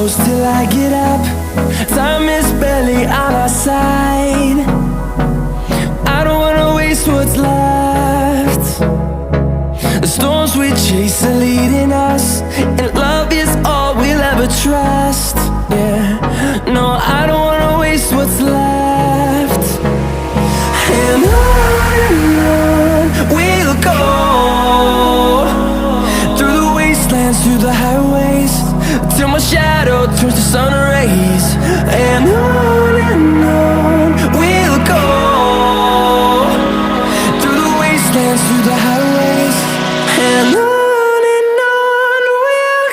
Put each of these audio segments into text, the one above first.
close till I get up. Time is barely on our side. I don't wanna waste what's left. The storms we chase are leading us, and love is all we'll ever trust. Yeah, no, I don't wanna waste what's left. And on we'll go, through the wastelands, through the highways, till my shadow turns to sun rays. And on we'll go, through the wastelands, through the highways, and on we'll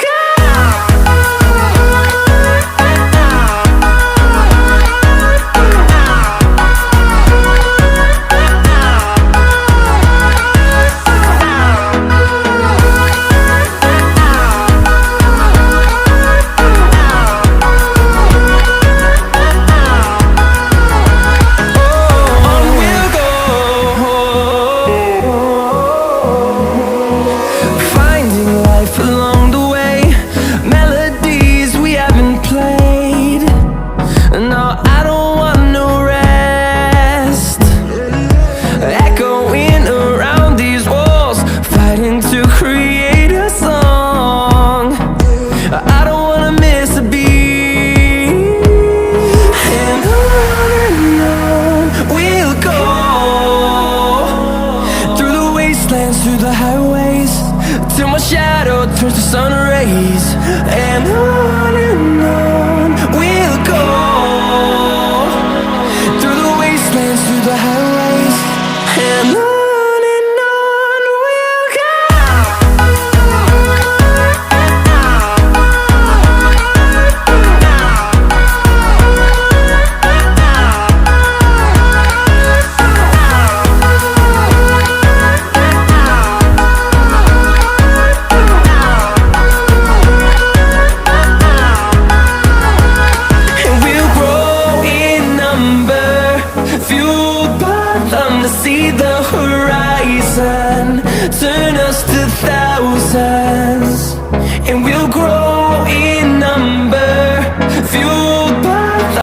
go. Through the highways, till my shadow turns to sun rays. And on we'll go, through the wastelands, through the highways, and on we'll go. To see the horizon turn us to thousands, and we'll grow in number.